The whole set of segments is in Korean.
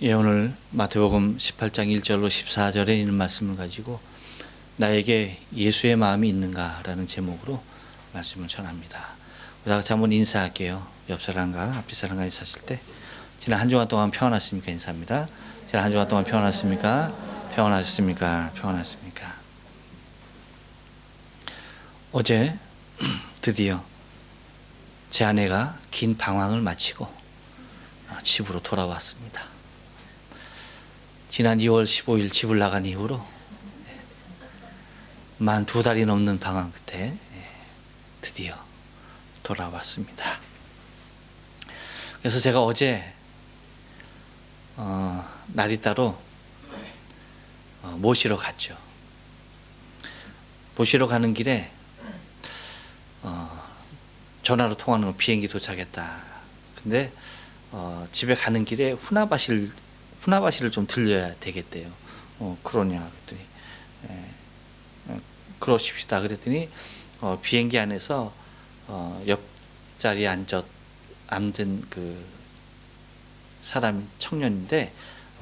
예, 오늘 마태복음 18장 1절로 14절에 있는 말씀을 가지고 나에게 예수의 마음이 있는가라는 제목으로 말씀을 전합니다. 다 같이 한번 인사할게요. 옆 사람과 앞뒤 사람과 인사하실 때 지난 한 주간 동안 평안하십니까? 인사합니다. 지난 한 주간 동안 평안하십니까? 평안하셨습니까? 평안하십니까? 어제 드디어 제 아내가 긴 방황을 마치고 집으로 돌아왔습니다. 지난 2월 15일 집을 나간 이후로 만 2달이 넘는 방황 끝에 드디어 돌아왔습니다. 그래서 제가 어제 날이 따로 모시러 갔죠. 모시러 가는 길에 전화로 통화하는 거 비행기 도착했다. 근데 집에 가는 길에 후나바시를 좀 들려야 되겠대요. 그러냐 그랬더니 그러십시다 그랬더니 비행기 안에서 옆자리에 앉은 그 사람 청년인데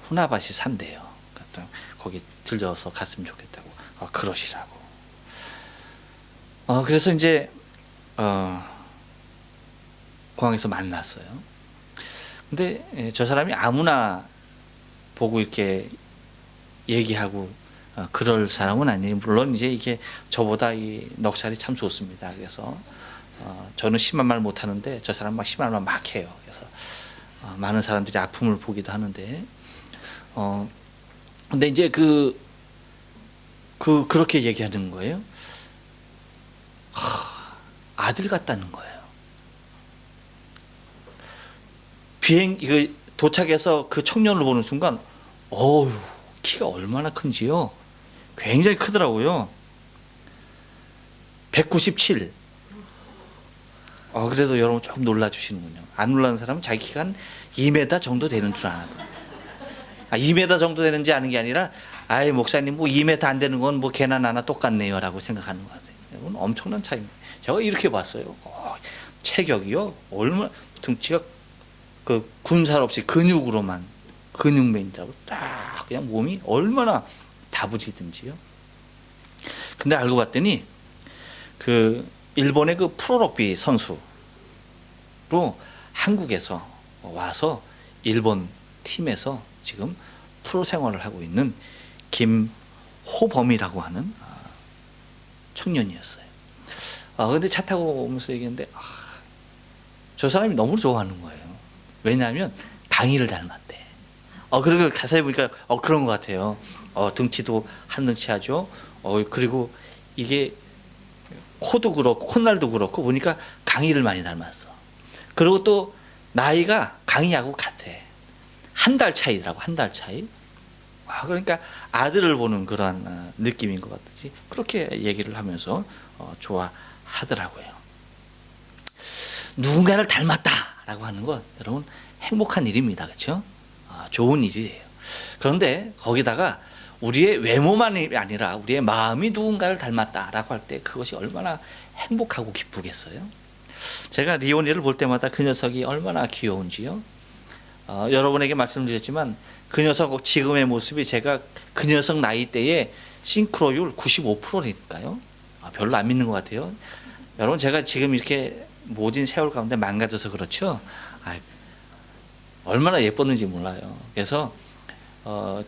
후나바시 산대요. 그러니까 거기 들려서 갔으면 좋겠다고 그러시라고. 그래서 이제 공항에서 만났어요. 근데 저 사람이 아무나 보고 이렇게 얘기하고 그럴 사람은 아니에요. 물론 이제 이게 저보다 이 넉살이 참 좋습니다. 그래서 저는 심한 말 못하는데 저 사람 막 심한 말 막 해요. 그래서 많은 사람들이 아픔을 보기도 하는데 근데 이제 그렇게 얘기하는 거예요. 아들 같다는 거예요. 도착해서 그 청년을 보는 순간 어휴, 키가 얼마나 큰지요. 굉장히 크더라고요. 197. 그래도 여러분 조금 놀라주시는군요. 안 놀라는 사람은 자기 키가 한 2m 정도 되는 줄 아는 거예요. 2m 정도 되는지 아는 게 아니라 아이 목사님 뭐 2m 안 되는 건 뭐 걔나 나나 똑같네요 라고 생각하는 것 같아요. 이건 엄청난 차이입니다. 제가 이렇게 봤어요. 체격이요. 얼마나 등치가 그 군살 없이 근육으로만 근육맨이라고 딱 그냥 몸이 얼마나 다부지든지요. 근데 알고 봤더니 그 일본의 그 프로럭비 선수로 한국에서 와서 일본 팀에서 지금 프로 생활을 하고 있는 김호범이라고 하는 청년이었어요. 근데 차 타고 오면서 얘기했는데 저 사람이 너무 좋아하는 거예요. 왜냐하면 강희를 닮았대. 그리고 가사에 보니까 그런 것 같아요. 등치도 한 등치 하죠. 그리고 이게 코도 그렇고 콧날도 그렇고 보니까 강희를 많이 닮았어. 그리고 또 나이가 강희하고 같아. 한 달 차이더라고. 한 달 차이. 그러니까 아들을 보는 그런 느낌인 것 같듯이 그렇게 얘기를 하면서 좋아하더라고요. 누군가를 닮았다라고 하는 건 여러분 행복한 일입니다. 그렇죠? 좋은 일이에요. 그런데 거기다가 우리의 외모만이 아니라 우리의 마음이 누군가를 닮았다라고 할 때 그것이 얼마나 행복하고 기쁘겠어요. 제가 리오니를 볼 때마다 그 녀석이 얼마나 귀여운지요. 여러분에게 말씀드렸지만 그 녀석 지금의 모습이 제가 그 녀석 나이 때의 싱크로율 95%니까요. 별로 안 믿는 것 같아요. 여러분 제가 지금 이렇게 모진 세월 가운데 망가져서 그렇죠. 얼마나 예뻤는지 몰라요. 그래서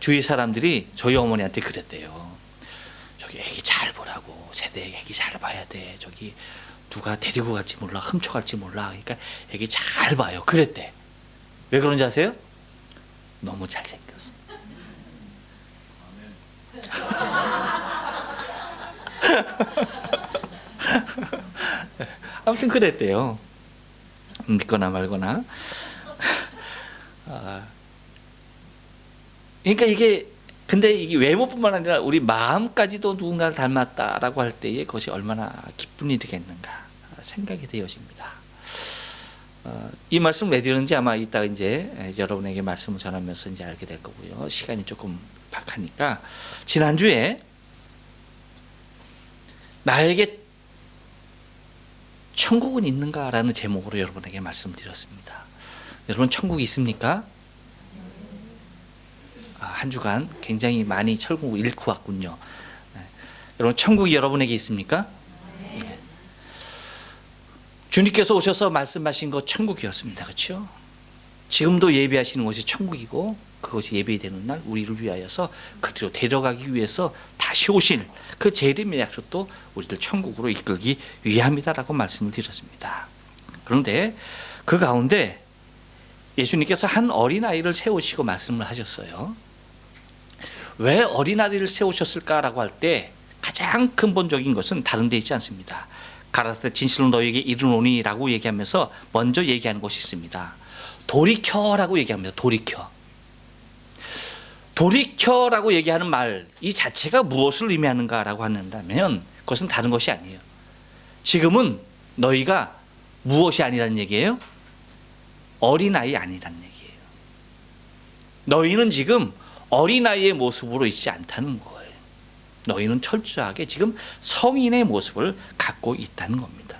주위 사람들이 저희 어머니한테 그랬대요. 저기 애기 잘 보라고. 세대 애기 잘 봐야 돼. 저기 누가 데리고 갈지 몰라. 훔쳐갈지 몰라. 그러니까 애기 잘 봐요. 그랬대. 왜 그런지 아세요? 너무 잘생겼어. 아무튼 그랬대요. 믿거나 말거나. 그러니까 근데 이게 외모뿐만 아니라 우리 마음까지도 누군가를 닮았다라고 할 때에 그것이 얼마나 기쁜 일이겠는가 생각이 되어집니다. 이 말씀을 왜 드리는지 아마 이따 이제 여러분에게 말씀을 전하면서 이제 알게 될 거고요. 시간이 조금 박하니까 지난주에 나에게 천국은 있는가라는 제목으로 여러분에게 말씀드렸습니다. 여러분 천국이 있습니까? 한 주간 굉장히 많이 철국을 잃고 왔군요. 여러분, 천국이 여러분에게 있습니까? 네. 주님께서 오셔서 말씀하신 것 천국이었습니다. 그렇죠? 지금도 예배하시는 곳이 천국이고 그것이 예배되는 날 우리를 위하여서 그리로 데려가기 위해서 다시 오실 그 재림의 약속도 우리들 천국으로 이끌기 위함이다라고 말씀을 드렸습니다. 그런데 그 가운데 예수님께서 한 어린아이를 세우시고 말씀을 하셨어요. 왜 어린아이를 세우셨을까라고 할 때 가장 근본적인 것은 다른 데 있지 않습니다. 가라사대 진실로 너희에게 이르노니라고 얘기하면서 먼저 얘기하는 것이 있습니다. 돌이켜라고 얘기합니다. 돌이켜라고 얘기하는 말 이 자체가 무엇을 의미하는가라고 한다면 그것은 다른 것이 아니에요. 지금은 너희가 무엇이 아니라는 얘기예요? 어린아이 아니라는 얘기예요. 너희는 지금 어린아이의 모습으로 있지 않다는 거예요. 너희는 철저하게 지금 성인의 모습을 갖고 있다는 겁니다.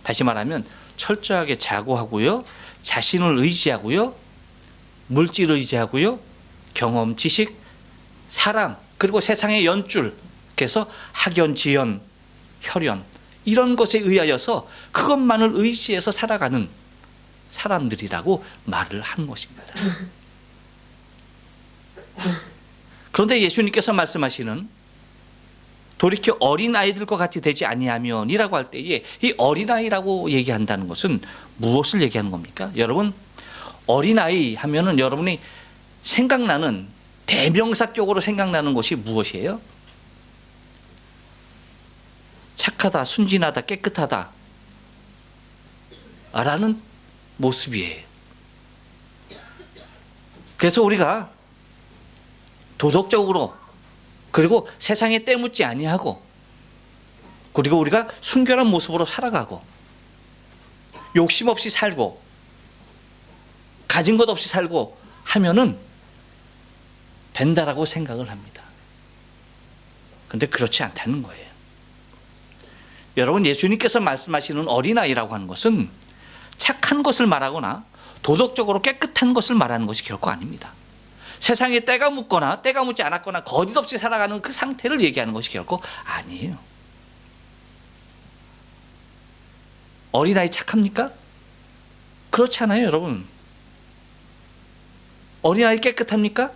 다시 말하면 철저하게 자고하고요, 자신을 의지하고요, 물질을 의지하고요, 경험, 지식, 사람, 그리고 세상의 연줄, 그래서 학연, 지연, 혈연 이런 것에 의하여서 그것만을 의지해서 살아가는 사람들이라고 말을 하는 것입니다. 그런데 예수님께서 말씀하시는 돌이켜 어린아이들과 같이 되지 아니하면이라고 할 때에 이 어린아이라고 얘기한다는 것은 무엇을 얘기하는 겁니까? 여러분, 어린아이 하면은 여러분이 생각나는 대명사격으로 생각나는 것이 무엇이에요? 착하다, 순진하다, 깨끗하다 라는 모습이에요. 그래서 우리가 도덕적으로 그리고 세상에 때묻지 아니하고 그리고 우리가 순결한 모습으로 살아가고 욕심 없이 살고 가진 것 없이 살고 하면은 된다라고 생각을 합니다. 그런데 그렇지 않다는 거예요. 여러분, 예수님께서 말씀하시는 어린아이라고 하는 것은 착한 것을 말하거나 도덕적으로 깨끗한 것을 말하는 것이 결코 아닙니다. 세상에 때가 묻거나 때가 묻지 않았거나 거짓없이 살아가는 그 상태를 얘기하는 것이 결코 아니에요. 어린아이 착합니까? 그렇지 않아요, 여러분. 어린아이 깨끗합니까?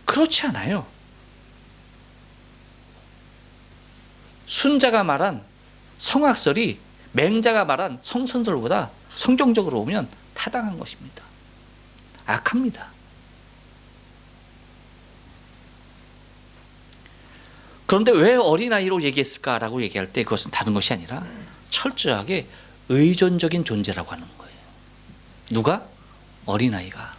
그렇지 않아요. 순자가 말한 성악설이 맹자가 말한 성선설보다 성경적으로 보면 타당한 것입니다. 악합니다. 그런데 왜 어린아이로 얘기했을까라고 얘기할 때 그것은 다른 것이 아니라 철저하게 의존적인 존재라고 하는 거예요. 누가? 어린아이가.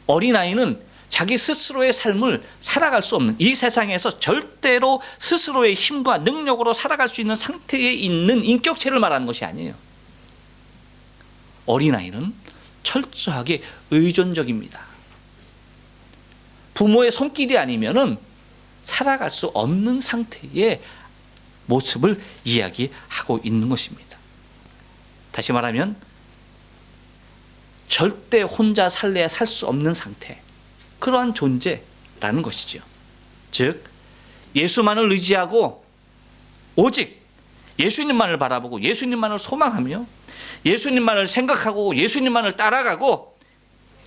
어린아이는 자기 스스로의 삶을 살아갈 수 없는, 이 세상에서 절대로 스스로의 힘과 능력으로 살아갈 수 있는 상태에 있는 인격체를 말하는 것이 아니에요. 어린아이는 철저하게 의존적입니다. 부모의 손길이 아니면은 살아갈 수 없는 상태의 모습을 이야기하고 있는 것입니다. 다시 말하면 절대 혼자 살래야 살 수 없는 상태, 그러한 존재라는 것이죠. 즉 예수만을 의지하고 오직 예수님만을 바라보고 예수님만을 소망하며 예수님만을 생각하고 예수님만을 따라가고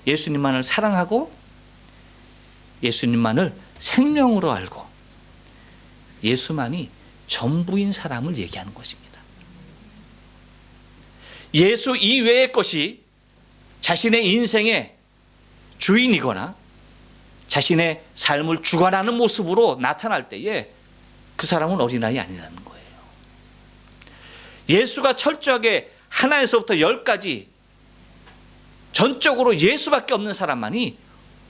예수님만을 사랑하고 예수님만을 생명으로 알고 예수만이 전부인 사람을 얘기하는 것입니다. 예수 이외의 것이 자신의 인생의 주인이거나 자신의 삶을 주관하는 모습으로 나타날 때에 그 사람은 어린아이 아니라는 거예요. 예수가 철저하게 하나에서부터 열까지 전적으로 예수밖에 없는 사람만이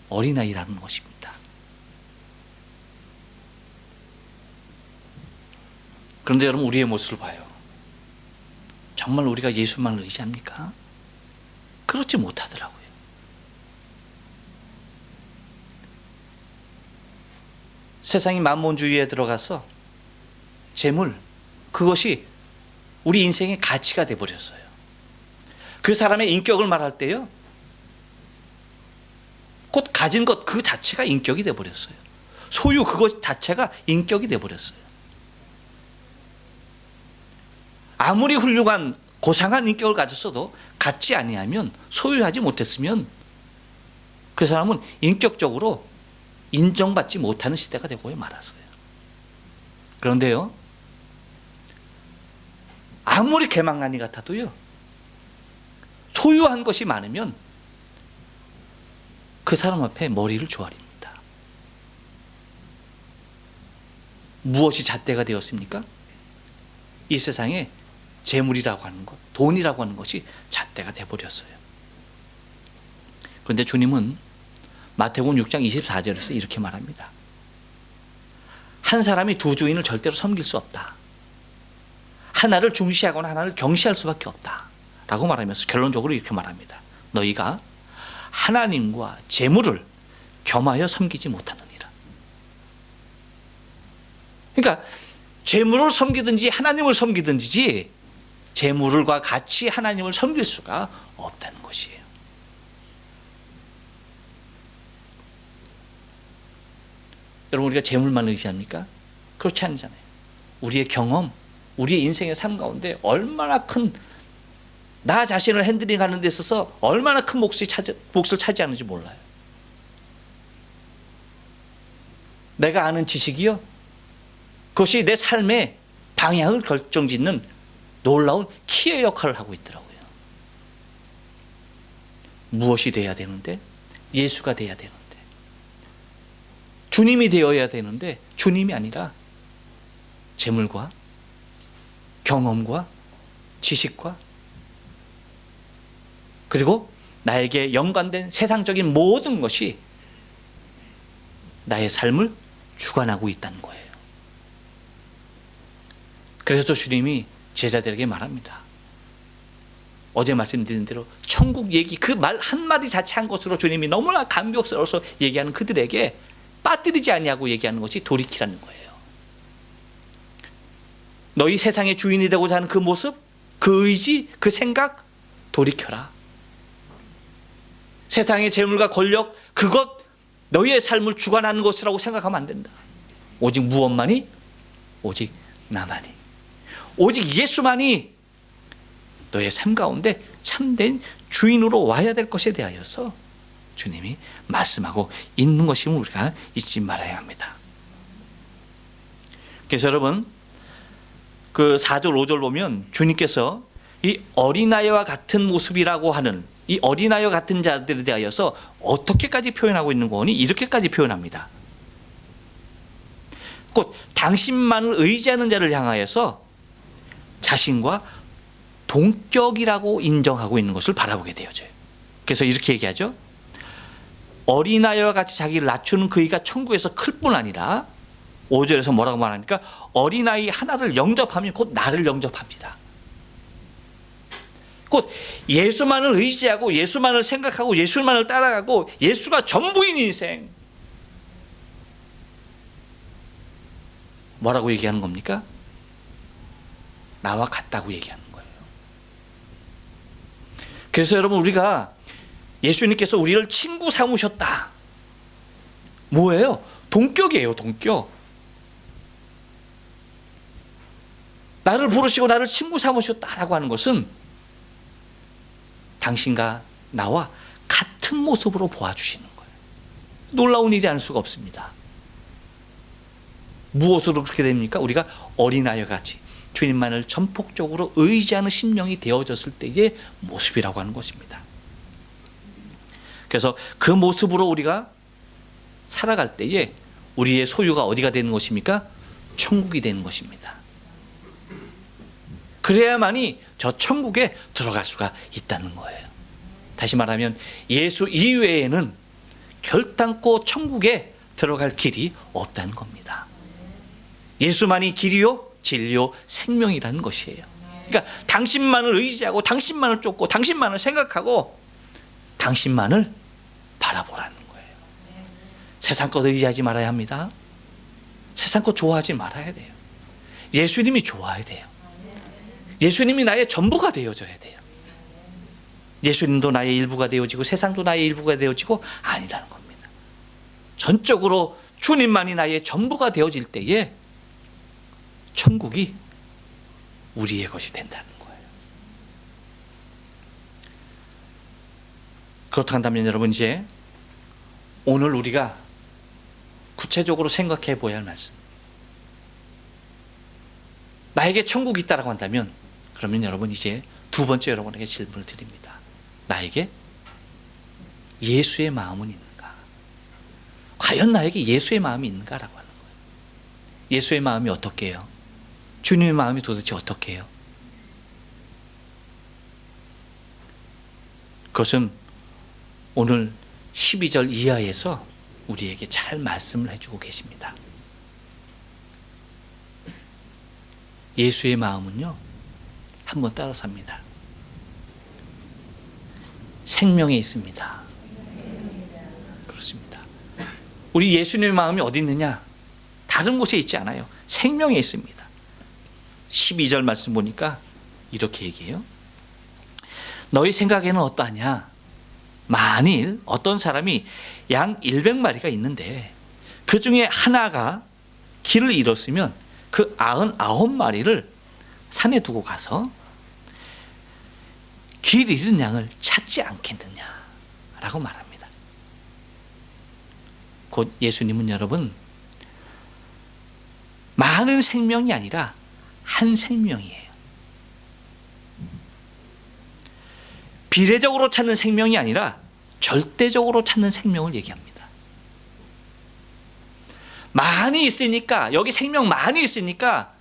어린아이라는 것입니다. 그런데 여러분, 우리의 모습을 봐요. 정말 우리가 예수만을 의지합니까? 그렇지 못하더라고요. 세상이 만몬주의에 들어가서 재물, 그것이 우리 인생의 가치가 돼버렸어요. 그 사람의 인격을 말할 때요, 곧 가진 것 그 자체가 인격이 되어버렸어요. 소유 그것 자체가 인격이 되어버렸어요. 아무리 훌륭한 고상한 인격을 가졌어도 갖지 아니하면, 소유하지 못했으면 그 사람은 인격적으로 인정받지 못하는 시대가 되고 말았어요. 그런데요, 아무리 개망나니 같아도요, 소유한 것이 많으면 그 사람 앞에 머리를 조아립니다. 무엇이 잣대가 되었습니까? 이 세상에 재물이라고 하는 것, 돈이라고 하는 것이 잣대가 되어버렸어요. 그런데 주님은 마태복음 6장 24절에서 이렇게 말합니다. 한 사람이 두 주인을 절대로 섬길 수 없다. 하나를 중시하거나 하나를 경시할 수밖에 없다 라고 말하면서 결론적으로 이렇게 말합니다. 너희가 하나님과 재물을 겸하여 섬기지 못하느니라. 그러니까 재물을 섬기든지 하나님을 섬기든지 재물과 같이 하나님을 섬길 수가 없다는 것이에요. 여러분, 우리가 재물만 의지합니까? 그렇지 않잖아요. 우리의 경험, 우리의 인생의 삶 가운데 얼마나 큰, 나 자신을 핸들링하는 데 있어서 얼마나 큰 몫을 차지하는지 몰라요. 내가 아는 지식이요, 그것이 내 삶의 방향을 결정짓는 놀라운 키의 역할을 하고 있더라고요. 무엇이 돼야 되는데? 예수가 돼야 되는데, 주님이 되어야 되는데 주님이 아니라 재물과 경험과 지식과 그리고 나에게 연관된 세상적인 모든 것이 나의 삶을 주관하고 있다는 거예요. 그래서 주님이 제자들에게 말합니다. 어제 말씀드린 대로 천국 얘기, 그 말 한마디 자체 한 것으로 주님이 너무나 감격스러워서 얘기하는 그들에게 빠뜨리지 아니하고 얘기하는 것이 돌이키라는 거예요. 너희 세상의 주인이 되고자 하는 그 모습, 그 의지, 그 생각 돌이켜라. 세상의 재물과 권력, 그것 너희의 삶을 주관하는 것이라고 생각하면 안 된다. 오직 무엇만이? 오직 나만이, 오직 예수만이 너의 삶 가운데 참된 주인으로 와야 될 것에 대하여서 주님이 말씀하고 있는 것임을 우리가 잊지 말아야 합니다. 그래서 여러분, 그 4절 5절 보면 주님께서 이 어린아이와 같은 모습이라고 하는 이 어린아이와 같은 자들에 대하여서 어떻게까지 표현하고 있는 거니? 이렇게까지 표현합니다. 곧 당신만을 의지하는 자를 향하여서 자신과 동격이라고 인정하고 있는 것을 바라보게 되어져요. 그래서 이렇게 얘기하죠. 어린아이와 같이 자기를 낮추는 그이가 천국에서 클 뿐 아니라 5절에서 뭐라고 말하니까 어린아이 하나를 영접하면 곧 나를 영접합니다. 곧 예수만을 의지하고 예수만을 생각하고 예수만을 따라가고 예수가 전부인 인생, 뭐라고 얘기하는 겁니까? 나와 같다고 얘기하는 거예요. 그래서 여러분, 우리가 예수님께서 우리를 친구 삼으셨다. 뭐예요? 동격이에요, 동격. 나를 부르시고 나를 친구 삼으셨다라고 하는 것은 당신과 나와 같은 모습으로 보아주시는 거예요. 놀라운 일이 아닐 수가 없습니다. 무엇으로 그렇게 됩니까? 우리가 어린아이와 같이 주님만을 전폭적으로 의지하는 심령이 되어졌을 때의 모습이라고 하는 것입니다. 그래서 그 모습으로 우리가 살아갈 때에 우리의 소유가 어디가 되는 것입니까? 천국이 되는 것입니다. 그래야만이 저 천국에 들어갈 수가 있다는 거예요. 다시 말하면 예수 이외에는 결단코 천국에 들어갈 길이 없다는 겁니다. 예수만이 길이요, 진리요, 생명이라는 것이에요. 그러니까 당신만을 의지하고 당신만을 쫓고 당신만을 생각하고 당신만을 바라보라는 거예요. 세상 것 의지하지 말아야 합니다. 세상 것 좋아하지 말아야 돼요. 예수님이 좋아야 돼요. 예수님이 나의 전부가 되어져야 돼요. 예수님도 나의 일부가 되어지고 세상도 나의 일부가 되어지고 아니라는 겁니다. 전적으로 주님만이 나의 전부가 되어질 때에 천국이 우리의 것이 된다는 거예요. 그렇다면 여러분, 이제 오늘 우리가 구체적으로 생각해 보아야 할 말씀, 나에게 천국이 있다고 한다면, 그러면 여러분 이제 두 번째 여러분에게 질문을 드립니다. 나에게 예수의 마음은 있는가? 과연 나에게 예수의 마음이 있는가라고 하는 거예요. 예수의 마음이 어떻게 해요? 주님의 마음이 도대체 어떻게 해요? 그것은 오늘 12절 이하에서 우리에게 잘 말씀을 해주고 계십니다. 예수의 마음은요, 한번 따라서 합니다. 생명에 있습니다. 그렇습니다. 우리 예수님의 마음이 어디 있느냐? 다른 곳에 있지 않아요. 생명에 있습니다. 12절 말씀 보니까 이렇게 얘기해요. 너희 생각에는 어떠하냐? 만일 어떤 사람이 양 100마리가 있는데 그 중에 하나가 길을 잃었으면 그 99마리를 산에 두고 가서 길 잃은 양을 찾지 않겠느냐라고 말합니다. 곧 예수님은 여러분, 많은 생명이 아니라 한 생명이에요. 비례적으로 찾는 생명이 아니라 절대적으로 찾는 생명을 얘기합니다. 많이 있으니까, 여기 생명 많이 있으니까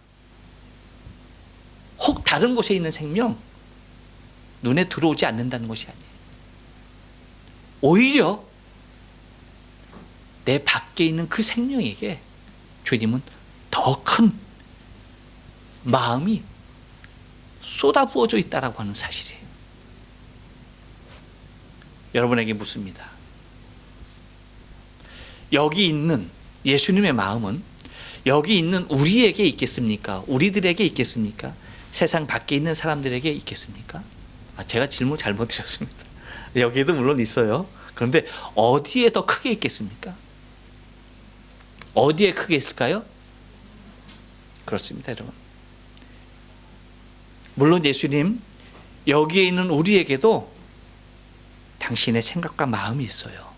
혹 다른 곳에 있는 생명 눈에 들어오지 않는다는 것이 아니에요. 오히려 내 밖에 있는 그 생명에게 주님은 더 큰 마음이 쏟아부어져 있다라고 하는 사실이에요. 여러분에게 묻습니다. 여기 있는 예수님의 마음은 여기 있는 우리에게 있겠습니까? 우리들에게 있겠습니까? 세상 밖에 있는 사람들에게 있겠습니까? 제가 질문 잘못 드렸습니다. 여기에도 물론 있어요. 그런데 어디에 더 크게 있겠습니까? 어디에 크게 있을까요? 그렇습니다, 여러분. 물론 예수님, 여기에 있는 우리에게도 당신의 생각과 마음이 있어요.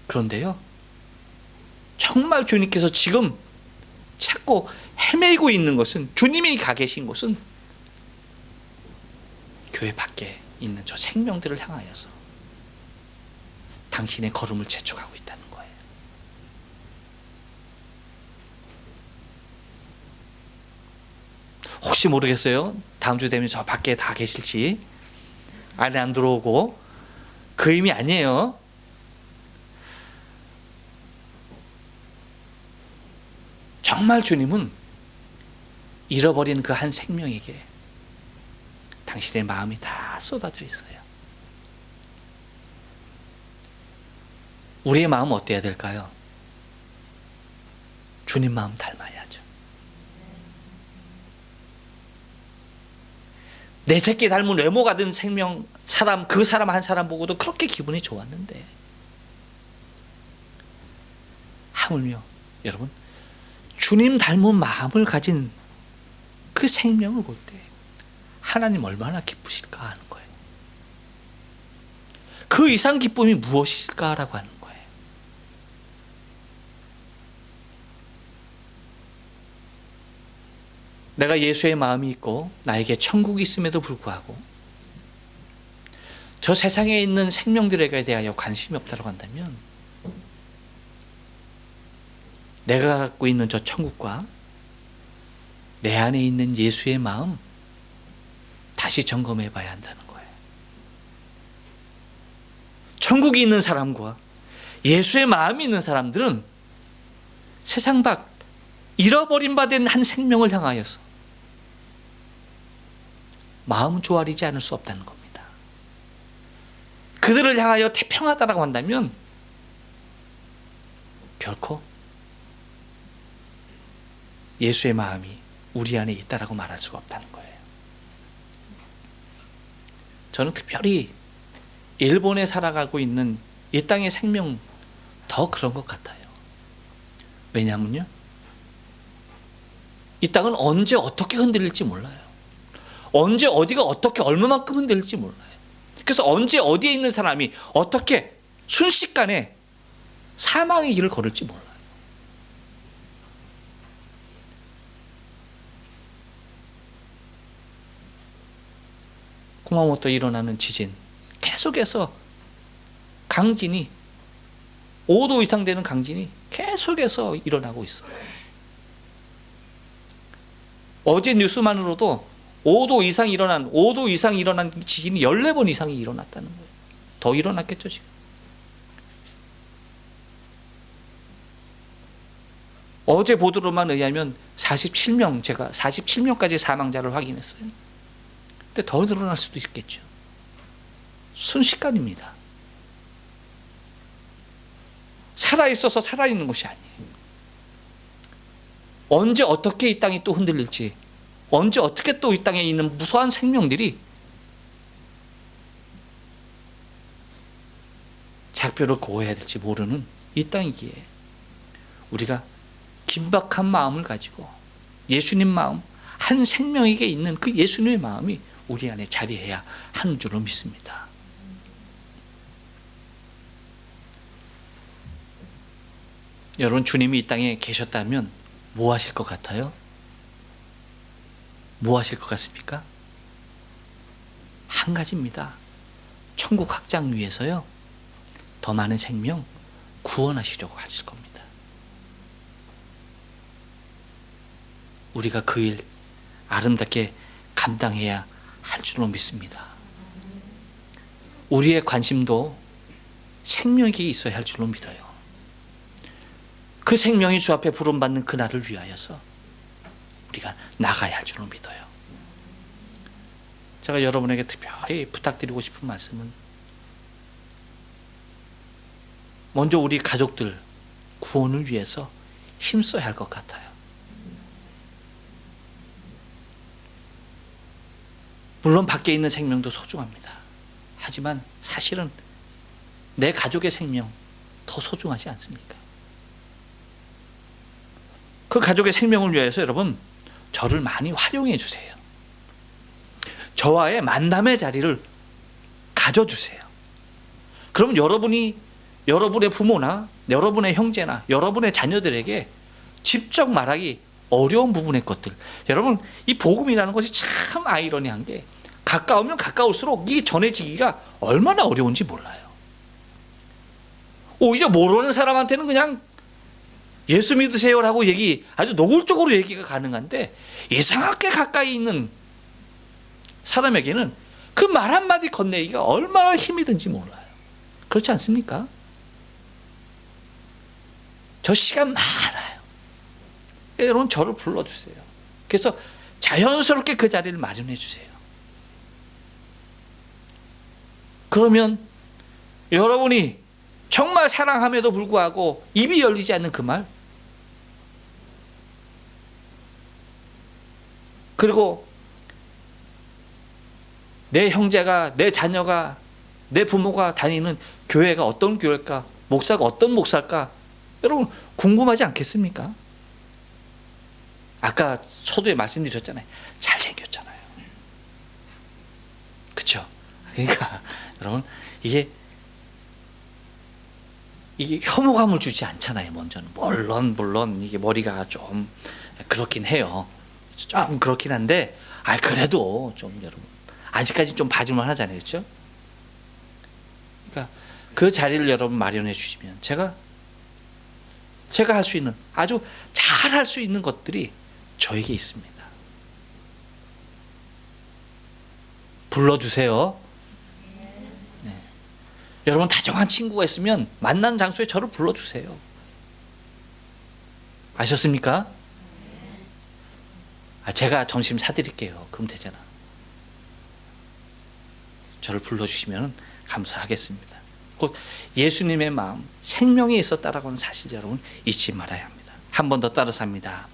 그런데요, 정말 주님께서 지금 찾고 헤매고 있는 것은, 주님이 가 계신 곳은 교회 밖에 있는 저 생명들을 향하여서 당신의 걸음을 재촉하고 있다는 거예요. 혹시 모르겠어요. 다음 주 되면 저 밖에 다 계실지, 안에 안 들어오고, 그 의미 아니에요. 정말 주님은 잃어버린 그 한 생명에게 당신의 마음이 다 쏟아져 있어요. 우리의 마음은 어때야 될까요? 주님 마음 닮아야죠. 내 새끼 닮은 외모가 든 생명, 사람, 그 사람 한 사람 보고도 그렇게 기분이 좋았는데, 하물며 여러분, 주님 닮은 마음을 가진 그 생명을 볼 때 하나님 얼마나 기쁘실까 하는 거예요. 그 이상 기쁨이 무엇이 있을까라고 하는 거예요. 내가 예수의 마음이 있고 나에게 천국이 있음에도 불구하고 저 세상에 있는 생명들에게 대하여 관심이 없다고 한다면, 내가 갖고 있는 저 천국과 내 안에 있는 예수의 마음 다시 점검해 봐야 한다는 거예요. 천국이 있는 사람과 예수의 마음이 있는 사람들은 세상 밖 잃어버린 바 된 한 생명을 향하여서 마음 조아리지 않을 수 없다는 겁니다. 그들을 향하여 태평하다라고 한다면 결코 예수의 마음이 우리 안에 있다라고 말할 수가 없다는 거예요. 저는 특별히 일본에 살아가고 있는 이 땅의 생명 더 그런 것 같아요. 왜냐하면요, 이 땅은 언제 어떻게 흔들릴지 몰라요. 언제 어디가 어떻게 얼마만큼 흔들릴지 몰라요. 그래서 언제 어디에 있는 사람이 어떻게 순식간에 사망의 길을 걸을지 몰라요. 구마모토에 일어나는 지진, 계속해서 강진이 5도 이상 되는 강진이 계속해서 일어나고 있어요. 어제 뉴스만으로도 5도 이상 일어난 지진이 14번 이상이 일어났다는 거예요. 더 일어났겠죠, 지금. 어제 보도로만 의하면 47명, 제가 47명까지 사망자를 확인했어요. 근데 더 늘어날 수도 있겠죠. 순식간입니다. 살아있어서 살아있는 것이 아니에요. 언제 어떻게 이 땅이 또 흔들릴지, 언제 어떻게 또 이 땅에 있는 무수한 생명들이 작별을 고해야 될지 모르는 이 땅이기에 우리가 긴박한 마음을 가지고 예수님 마음, 한 생명에게 있는 그 예수님의 마음이 우리 안에 자리해야 하는 줄로 믿습니다. 여러분, 주님이 이 땅에 계셨다면 뭐 하실 것 같아요? 뭐 하실 것 같습니까? 한 가지입니다. 천국 확장 위해서요, 더 많은 생명 구원하시려고 하실 겁니다. 우리가 그 일 아름답게 감당해야 할 줄로 믿습니다. 우리의 관심도 생명이 있어야 할 줄로 믿어요. 그 생명이 주 앞에 부름받는 그날을 위하여서 우리가 나가야 할 줄로 믿어요. 제가 여러분에게 특별히 부탁드리고 싶은 말씀은, 먼저 우리 가족들 구원을 위해서 힘써야 할 것 같아요. 물론 밖에 있는 생명도 소중합니다. 하지만 사실은 내 가족의 생명 더 소중하지 않습니까? 그 가족의 생명을 위해서 여러분, 저를 많이 활용해 주세요. 저와의 만남의 자리를 가져주세요. 그럼 여러분의 부모나 여러분의 형제나 여러분의 자녀들에게 직접 말하기 어려운 부분의 것들, 여러분, 이 복음이라는 것이 참 아이러니한 게, 가까우면 가까울수록 이 전해지기가 얼마나 어려운지 몰라요. 오히려 모르는 사람한테는 그냥 예수 믿으세요라고 아주 노골적으로 얘기가 가능한데, 이상하게 가까이 있는 사람에게는 그 말 한마디 건네기가 얼마나 힘이 든지 몰라요. 그렇지 않습니까? 저 시간 많아요. 여러분, 저를 불러주세요. 그래서 자연스럽게 그 자리를 마련해 주세요. 그러면 여러분이 정말 사랑함에도 불구하고 입이 열리지 않는 그 말, 그리고 내 형제가, 내 자녀가, 내 부모가 다니는 교회가 어떤 교회일까, 목사가 어떤 목사일까, 여러분 궁금하지 않겠습니까? 아까 서두에 말씀드렸잖아요. 잘생겼잖아요. 그렇죠? 그러니까 여러분, 이게 혐오감을 주지 않잖아요. 먼저는 물론 이게 머리가 좀 그렇긴 해요. 좀 그렇긴 한데, 그래도 좀 여러분 아직까지 좀 봐줄만 하잖아요. 그렇죠? 그러니까 그 자리를 여러분 마련해 주시면 제가 할 수 있는, 아주 잘 할 수 있는 것들이 저에게 있습니다. 불러주세요. 네. 여러분, 다정한 친구가 있으면 만나는 장소에 저를 불러주세요. 아셨습니까? 제가 점심 사드릴게요. 그럼 되잖아. 저를 불러주시면 감사하겠습니다. 곧 예수님의 마음, 생명이 있었다라고 하는 사실 여러분 잊지 말아야 합니다. 한 번 더 따라서 합니다.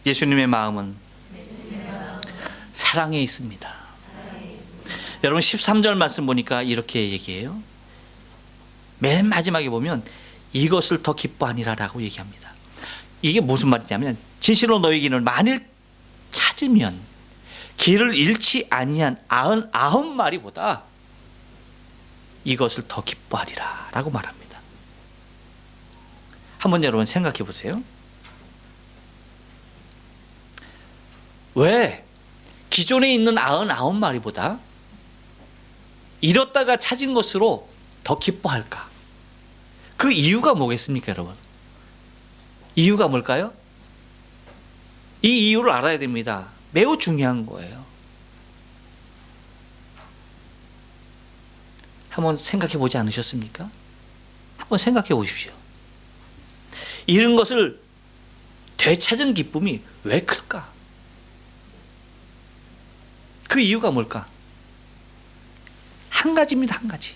예수님의 마음은 사랑에 있습니다. 여러분 13절 말씀 보니까 이렇게 얘기해요. 맨 마지막에 보면 이것을 더 기뻐하니라라고 얘기합니다. 이게 무슨 말이냐면 진실로 너희에게는 만일 찾으면 길을 잃지 아니한 99마리보다 이것을 더 기뻐하리라 라고 말합니다. 한번 여러분 생각해 보세요. 왜 기존에 있는 99마리보다 잃었다가 찾은 것으로 더 기뻐할까? 그 이유가 뭐겠습니까, 여러분? 이유가 뭘까요? 이 이유를 알아야 됩니다. 매우 중요한 거예요. 한번 생각해 보지 않으셨습니까? 한번 생각해 보십시오. 잃은 것을 되찾은 기쁨이 왜 클까? 그 이유가 뭘까? 한 가지입니다. 한 가지.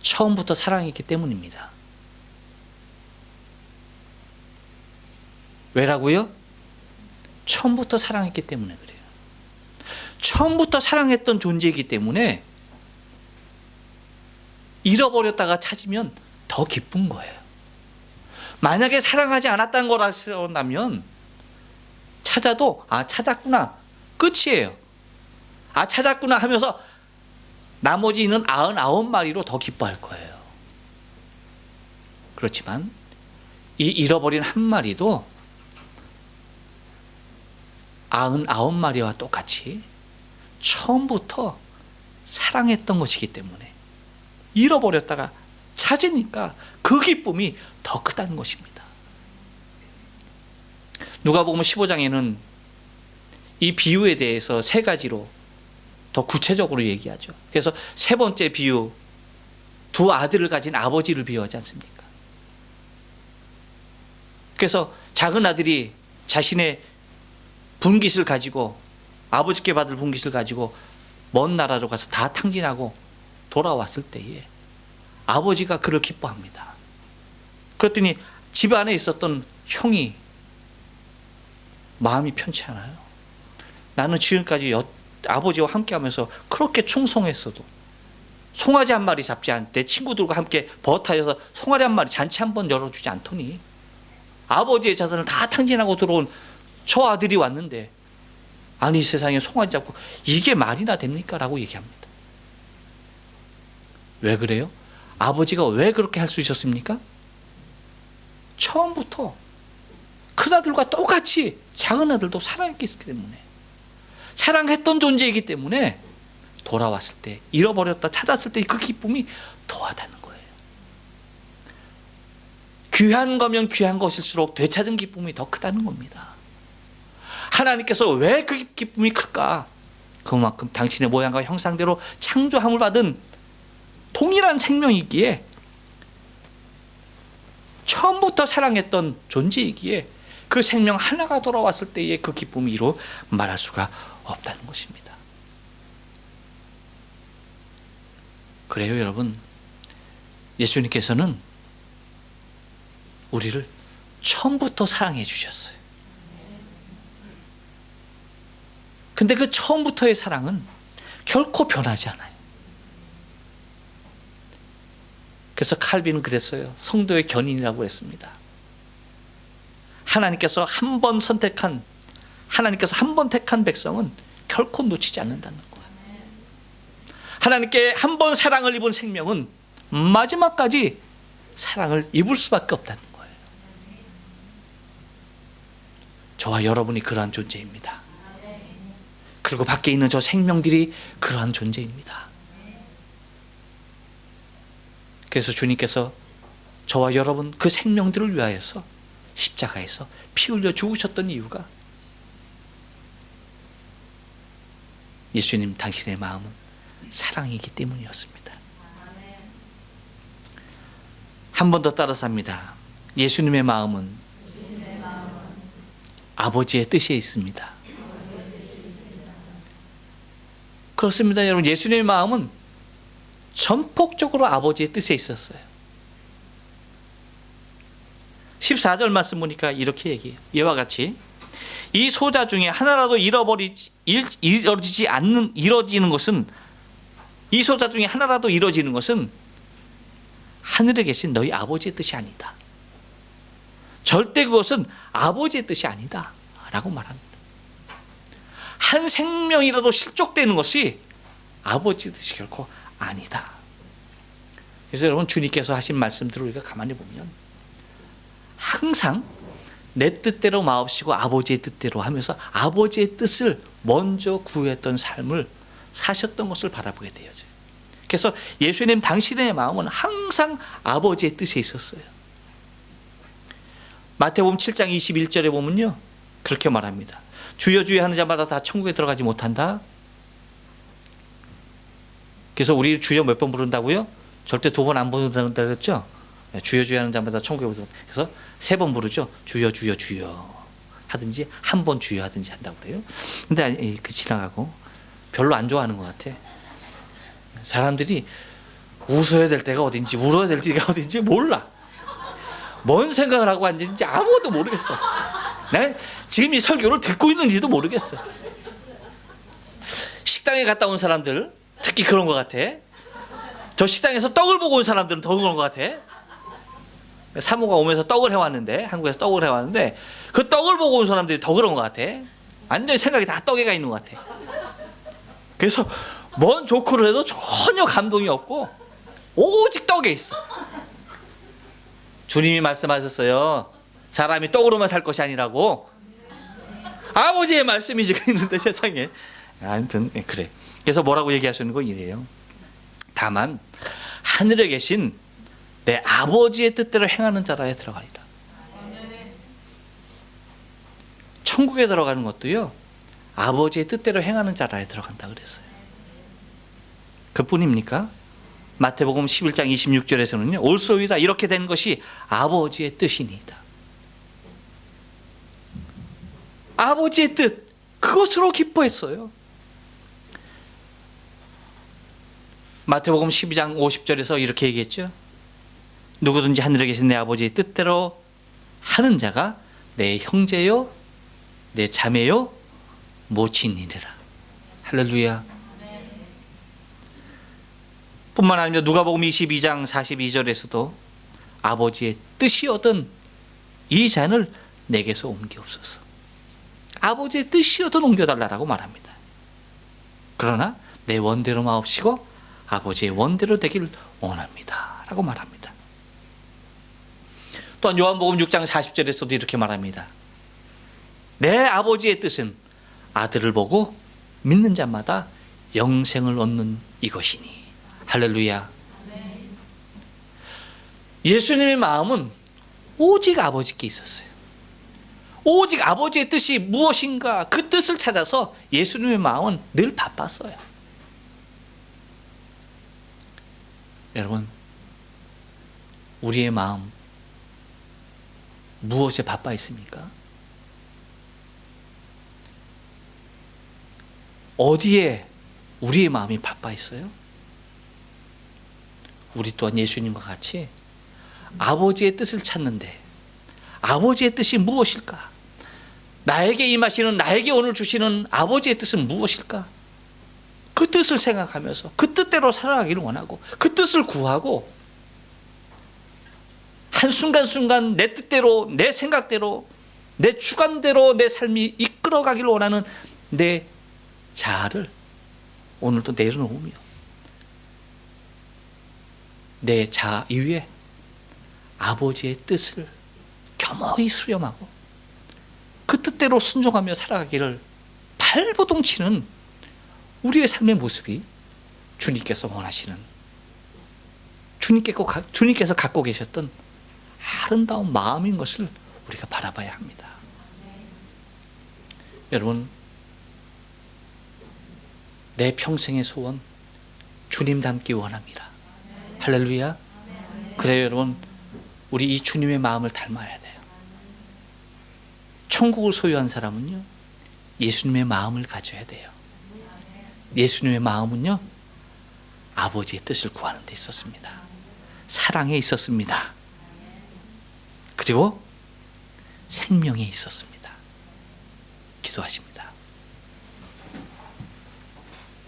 처음부터 사랑했기 때문입니다. 왜라고요? 처음부터 사랑했기 때문에 그래요. 처음부터 사랑했던 존재이기 때문에 잃어버렸다가 찾으면 더 기쁜 거예요. 만약에 사랑하지 않았다는 거라면 찾아도 찾았구나 끝이에요. 찾았구나 하면서 나머지 있는 99마리로 더 기뻐할 거예요. 그렇지만 이 잃어버린 한 마리도 99마리와 똑같이 처음부터 사랑했던 것이기 때문에 잃어버렸다가 찾으니까 그 기쁨이 더 크다는 것입니다. 누가복음 15장에는 이 비유에 대해서 세 가지로 더 구체적으로 얘기하죠. 그래서 세 번째 비유, 두 아들을 가진 아버지를 비유하지 않습니까? 그래서 작은 아들이 자신의 분깃을 가지고, 아버지께 받을 분깃을 가지고 먼 나라로 가서 다 탕진하고 돌아왔을 때에 아버지가 그를 기뻐합니다. 그랬더니 집 안에 있었던 형이 마음이 편치 않아요. 나는 지금까지 아버지와 함께 하면서 그렇게 충성했어도 송아지 한 마리 잡지 않을 때 친구들과 함께 버타여서 송아지 한 마리 잔치 한 번 열어주지 않더니 아버지의 자산을 다 탕진하고 들어온 저 아들이 왔는데 아니 세상에 송아지 잡고 이게 말이나 됩니까? 라고 얘기합니다. 왜 그래요? 아버지가 왜 그렇게 할 수 있었습니까? 처음부터 큰아들과 똑같이 작은 아들도 사랑했기 때문에, 사랑했던 존재이기 때문에 돌아왔을 때, 잃어버렸다 찾았을 때 그 기쁨이 더하다는 거예요. 귀한 거면 귀한 것일수록 되찾은 기쁨이 더 크다는 겁니다. 하나님께서 왜 그 기쁨이 클까? 그만큼 당신의 모양과 형상대로 창조함을 받은 동일한 생명이기에, 처음부터 사랑했던 존재이기에 그 생명 하나가 돌아왔을 때의 그 기쁨이 이루 말할 수가 없다는 것입니다. 그래요, 여러분. 예수님께서는 우리를 처음부터 사랑해 주셨어요. 근데 그 처음부터의 사랑은 결코 변하지 않아요. 그래서 칼빈은 그랬어요. 성도의 견인이라고 했습니다. 하나님께서 한 번 택한 백성은 결코 놓치지 않는다는 거예요. 하나님께 한 번 사랑을 입은 생명은 마지막까지 사랑을 입을 수밖에 없다는 거예요. 저와 여러분이 그러한 존재입니다. 그리고 밖에 있는 저 생명들이 그러한 존재입니다. 그래서 주님께서 저와 여러분 그 생명들을 위하여서 십자가에서 피 흘려 죽으셨던 이유가, 예수님 당신의 마음은 사랑이기 때문이었습니다. 한 번 더 따라서 합니다. 예수님의 마음은 아버지의 뜻에 있습니다. 그렇습니다, 여러분. 예수님의 마음은 전폭적으로 아버지의 뜻에 있었어요. 14절 말씀 보니까 이렇게 얘기해요. 이와 같이 이 소자 중에 하나라도 잃어지는 것은 이 소자 중에 하나라도 이루어지는 것은 하늘에 계신 너희 아버지의 뜻이 아니다. 절대 그것은 아버지의 뜻이 아니다 라고 말합니다. 한 생명이라도 실족되는 것이 아버지의 뜻이 결코 아니다. 그래서 여러분, 주님께서 하신 말씀들을 우리가 가만히 보면 항상 내 뜻대로 마옵시고 아버지의 뜻대로 하면서 아버지의 뜻을 먼저 구했던 삶을 사셨던 것을 바라보게 되어져요. 그래서 예수님 당신의 마음은 항상 아버지의 뜻에 있었어요. 마태복음 7장 21절에 보면요, 그렇게 말합니다. 주여 주여 하는 자마다 다 천국에 들어가지 못한다. 그래서 우리 주여 몇 번 부른다고요? 절대 2번 안 부른다고 그랬죠? 주여 주여 하는 자마다 천국에 들어간다. 그래서 3번 부르죠. 주여 주여 주여 하든지 한 번 주여 하든지 한다고 그래요. 근데 그 지나가고 별로 안 좋아하는 것 같아. 사람들이 웃어야 될 때가 어딘지 울어야 될 때가 어딘지 몰라. 뭔 생각을 하고 앉은지 아무것도 모르겠어. 내가 지금 이 설교를 듣고 있는지도 모르겠어. 식당에 갔다 온 사람들 특히 그런 것 같아. 저 식당에서 떡을 보고 온 사람들은 더 그런 것 같아. 사모가 오면서 떡을 해왔는데, 한국에서 떡을 해왔는데 그 떡을 보고 온 사람들이 더 그런 것 같아. 완전히 생각이 다 떡에 가 있는 것 같아. 그래서 뭔 조크를 해도 전혀 감동이 없고 오직 떡에 있어. 주님이 말씀하셨어요. 사람이 떡으로만 살 것이 아니라고. 아버지의 말씀이 지금 있는데 세상에. 아무튼 그래. 그래서 뭐라고 얘기하시는 거 이래요. 다만 하늘에 계신 내 아버지의 뜻대로 행하는 자라에 들어가리라. 천국에 들어가는 것도요, 아버지의 뜻대로 행하는 자라에 들어간다 그랬어요. 그뿐입니까? 마태복음 11장 26절에서는요, 올소이다 이렇게 된 것이 아버지의 뜻이니이다. 아버지의 뜻, 그것으로 기뻐했어요. 마태복음 12장 50절에서 이렇게 얘기했죠. 누구든지 하늘에 계신 내 아버지의 뜻대로 하는 자가 내 형제요 내 자매요 모친이니라. 할렐루야. 뿐만 아니라 누가복음 22장 42절에서도 아버지의 뜻이거든 이 잔을 내게서 옮기옵소서. 아버지의 뜻이거든 옮겨달라고 말합니다. 그러나 내 원대로 마옵시고 아버지의 원대로 되길 원합니다 라고 말합니다. 또한 요한복음 6장 40절에서도 이렇게 말합니다. 내 아버지의 뜻은 아들을 보고 믿는 자마다 영생을 얻는 이것이니. 할렐루야. 예수님의 마음은 오직 아버지께 있었어요. 오직 아버지의 뜻이 무엇인가 그 뜻을 찾아서 예수님의 마음은 늘 바빴어요. 여러분, 우리의 마음 무엇에 바빠 있습니까? 어디에 우리의 마음이 바빠 있어요? 우리 또한 예수님과 같이 아버지의 뜻을 찾는데 아버지의 뜻이 무엇일까? 나에게 임하시는, 나에게 오늘 주시는 아버지의 뜻은 무엇일까? 그 뜻을 생각하면서 그 뜻대로 살아가기를 원하고 그 뜻을 구하고 한순간순간 내 뜻대로, 내 생각대로, 내 주관대로 내 삶이 이끌어가기를 원하는 내 자아를 오늘도 내려놓으며 내 자아 위에 아버지의 뜻을 겸허히 수렴하고 그 뜻대로 순종하며 살아가기를 발버둥치는 우리의 삶의 모습이 주님께서 원하시는, 주님께서 갖고 계셨던 아름다운 마음인 것을 우리가 바라봐야 합니다. 여러분, 내 평생의 소원 주님 닮기 원합니다. 할렐루야. 그래요 여러분, 우리 이 주님의 마음을 닮아야 돼요. 천국을 소유한 사람은요, 예수님의 마음을 가져야 돼요. 예수님의 마음은요, 아버지의 뜻을 구하는 데 있었습니다. 사랑에 있었습니다. 그리고 생명에 있었습니다. 기도하십니다.